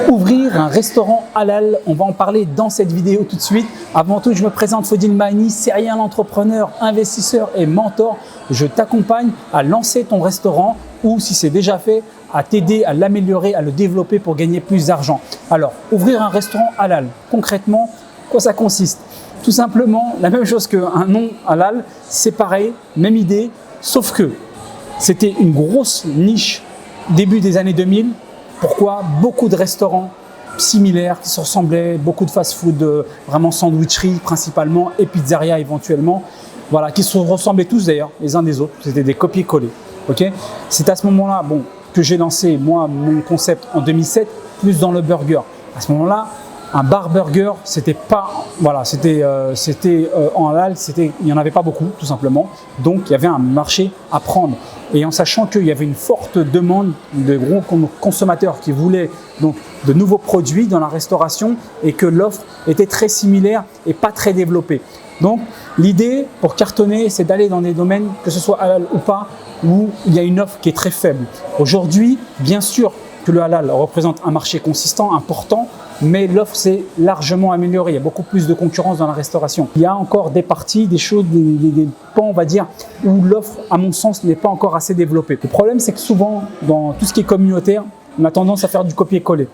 Ouvrir un restaurant halal, on va en parler dans cette vidéo tout de suite. Avant tout, je me présente Fodil Mahani, serial entrepreneur, investisseur et mentor. Je t'accompagne à lancer ton restaurant ou, si c'est déjà fait, à t'aider à l'améliorer, à le développer pour gagner plus d'argent. Alors, ouvrir un restaurant halal, concrètement, quoi ça consiste? Tout simplement, la même chose qu'un nom halal, c'est pareil, même idée, sauf que c'était une grosse niche début des années 2000. Pourquoi? Beaucoup de restaurants similaires qui se ressemblaient, beaucoup de fast-food, vraiment sandwicherie principalement et pizzeria éventuellement, voilà, qui se ressemblaient tous d'ailleurs les uns des autres. C'était des copier-coller. Okay, c'est à ce moment-là que j'ai lancé moi mon concept en 2007, plus dans le burger. À ce moment-là, un bar burger, c'était pas, voilà, c'était en halal, il n'y en avait pas beaucoup tout simplement. Donc il y avait un marché à prendre. Et en sachant qu'il y avait une forte demande de gros consommateurs qui voulaient donc de nouveaux produits dans la restauration et que l'offre était très similaire et pas très développée. Donc l'idée pour cartonner, c'est d'aller dans des domaines, que ce soit halal ou pas, où il y a une offre qui est très faible. Aujourd'hui, bien sûr que le halal représente un marché consistant, important, mais l'offre s'est largement améliorée. Il y a beaucoup plus de concurrence dans la restauration. Il y a encore des parties, des choses, des pans, on va dire, où l'offre, à mon sens, n'est pas encore assez développée. Le problème, c'est que souvent, dans tout ce qui est communautaire, on a tendance à faire du copier-coller.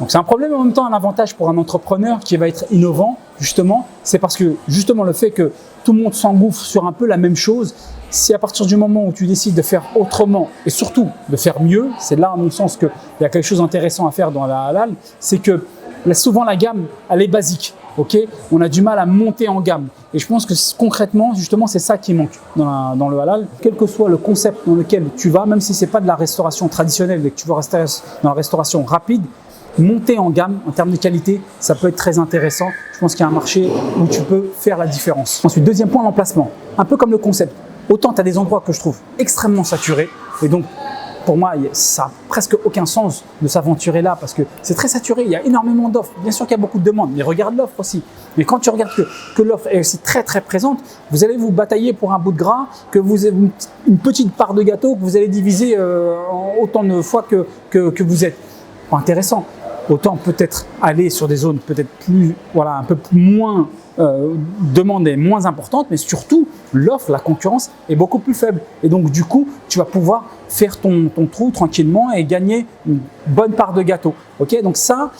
Donc c'est un problème, en même temps un avantage pour un entrepreneur qui va être innovant, justement, c'est parce que justement le fait que tout le monde s'engouffre sur un peu la même chose, si à partir du moment où tu décides de faire autrement et surtout de faire mieux, c'est là à mon sens qu'il y a quelque chose d'intéressant à faire dans la halal, c'est que souvent la gamme, elle est basique. Okay, on a du mal à monter en gamme. Et je pense que concrètement, justement, c'est ça qui manque dans le halal. Quel que soit le concept dans lequel tu vas, même si ce n'est pas de la restauration traditionnelle et que tu veux rester dans la restauration rapide, monter en gamme en termes de qualité, ça peut être très intéressant. Je pense qu'il y a un marché où tu peux faire la différence. Ensuite, deuxième point, l'emplacement. Un peu comme le concept. Autant tu as des endroits que je trouve extrêmement saturés et donc pour moi, ça n'a presque aucun sens de s'aventurer là parce que c'est très saturé, il y a énormément d'offres. Bien sûr qu'il y a beaucoup de demandes, mais regarde l'offre aussi. Mais quand tu regardes que l'offre est aussi très très présente, vous allez vous batailler pour un bout de gras, que vous avez une petite part de gâteau que vous allez diviser en autant de fois que vous êtes. Pas intéressant. Autant peut-être aller sur des zones peut-être plus, voilà, un peu moins demandée, moins importante, mais surtout l'offre, la concurrence est beaucoup plus faible. Et donc du coup, tu vas pouvoir faire ton trou tranquillement et gagner une bonne part de gâteau. Okay, donc ça,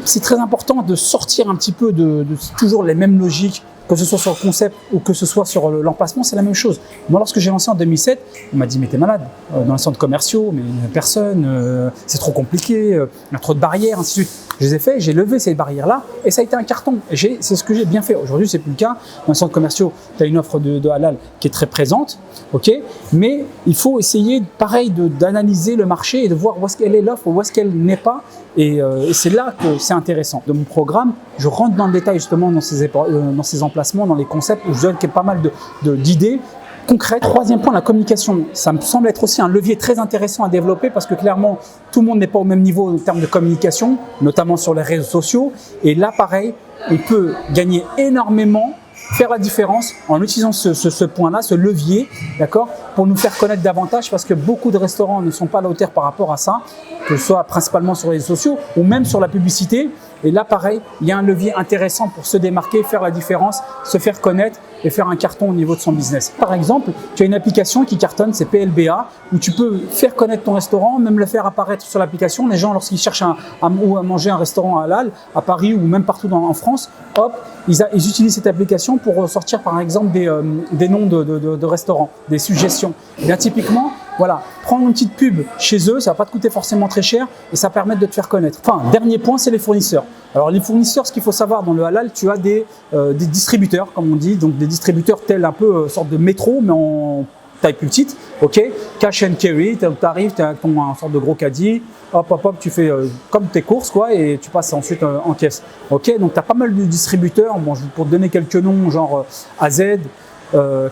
c'est très important de sortir un petit peu de toujours les mêmes logiques, que ce soit sur le concept ou que ce soit sur l'emplacement, c'est la même chose. Moi, lorsque j'ai lancé en 2007, on m'a dit « mais t'es malade, dans les centres commerciaux, mais personne, c'est trop compliqué, il y a trop de barrières, ainsi de suite ». Je les ai fait, j'ai levé ces barrières-là et ça a été un carton. C'est ce que j'ai bien fait. Aujourd'hui, c'est plus le cas. Dans les centres commerciaux, tu as une offre de halal qui est très présente, okay, mais il faut essayer, pareil, d'analyser le marché et de voir où est-ce qu'elle est l'offre, où est-ce qu'elle n'est pas. Et c'est là que c'est intéressant. Dans mon programme, je rentre dans le détail justement dans ces emplacements, dans les concepts, où je donne pas mal d'idées concrètes. Troisième point, la communication. Ça me semble être aussi un levier très intéressant à développer parce que clairement, tout le monde n'est pas au même niveau en termes de communication, notamment sur les réseaux sociaux. Et là, pareil, on peut gagner énormément, faire la différence en utilisant ce point-là, ce levier, d'accord, pour nous faire connaître davantage parce que beaucoup de restaurants ne sont pas à la hauteur par rapport à ça, que ce soit principalement sur les réseaux sociaux ou même sur la publicité. Et là, pareil, il y a un levier intéressant pour se démarquer, faire la différence, se faire connaître et faire un carton au niveau de son business. Par exemple, tu as une application qui cartonne, c'est PLBA, où tu peux faire connaître ton restaurant, même le faire apparaître sur l'application. Les gens, lorsqu'ils cherchent à manger un restaurant halal à Paris ou même partout en France, hop, ils utilisent cette application pour sortir par exemple des noms de restaurants, des suggestions. Et bien typiquement, voilà, prendre une petite pub chez eux, ça va pas te coûter forcément très cher et ça permet de te faire connaître. Enfin, dernier point, c'est les fournisseurs. Alors les fournisseurs, ce qu'il faut savoir dans le halal, tu as des distributeurs, comme on dit, donc des distributeurs tels un peu sorte de métro, mais en taille plus petite, ok, cash and carry, tu arrives, tu as un sorte de gros caddie, hop, tu fais comme tes courses, quoi, et tu passes ensuite en caisse. Ok, donc tu as pas mal de distributeurs, bon, pour te donner quelques noms, genre AZ,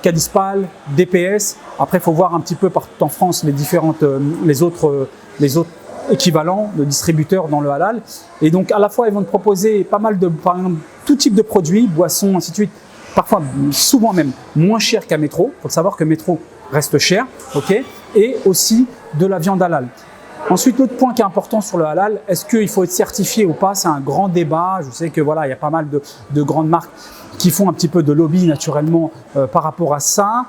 Cadispal, DPS. Après, il faut voir un petit peu partout en France les autres équivalents de distributeurs dans le halal. Et donc, à la fois, ils vont te proposer pas mal par exemple, tout type de produits, boissons, ainsi de suite. Parfois, souvent même, moins cher qu'à Métro. Il faut savoir que Métro reste cher, ok, et aussi de la viande halal. Ensuite, l'autre point qui est important sur le halal, est-ce qu'il faut être certifié ou pas? C'est un grand débat. Je sais que voilà, il y a pas mal de grandes marques qui font un petit peu de lobby naturellement par rapport à ça.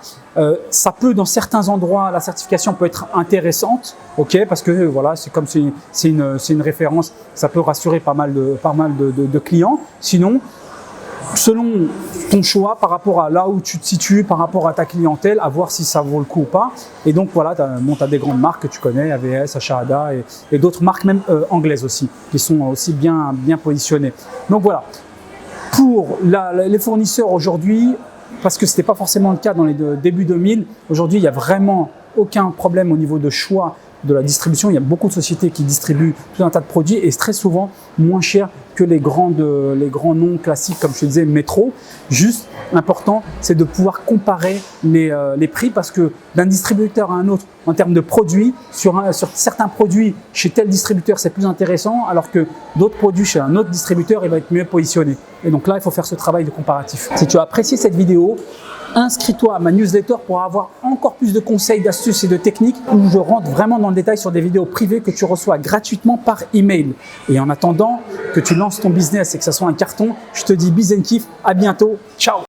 Ça peut, dans certains endroits, la certification peut être intéressante, ok, parce que voilà, c'est comme c'est une référence, ça peut rassurer pas mal de clients. Sinon, selon ton choix par rapport à là où tu te situes, par rapport à ta clientèle, à voir si ça vaut le coup ou pas. Et donc voilà, tu as des grandes marques que tu connais, AVS, Shahada et d'autres marques même anglaises aussi, qui sont aussi bien positionnées. Donc voilà, pour les fournisseurs aujourd'hui, parce que ce n'était pas forcément le cas dans les débuts 2000, aujourd'hui il n'y a vraiment aucun problème au niveau de choix de la distribution. Il y a beaucoup de sociétés qui distribuent tout un tas de produits et très souvent moins cher que les grands noms classiques, comme je te disais, métro. Juste, l'important, c'est de pouvoir comparer les prix parce que d'un distributeur à un autre, en termes de produits, sur certains produits, chez tel distributeur, c'est plus intéressant, alors que d'autres produits chez un autre distributeur, il va être mieux positionné. Et donc là, il faut faire ce travail de comparatif. Si tu as apprécié cette vidéo, inscris-toi à ma newsletter pour avoir encore plus de conseils, d'astuces et de techniques où je rentre vraiment dans le détail sur des vidéos privées que tu reçois gratuitement par email. Et en attendant que tu lances ton business et que ça soit un carton, je te dis bis and kiff, à bientôt, ciao!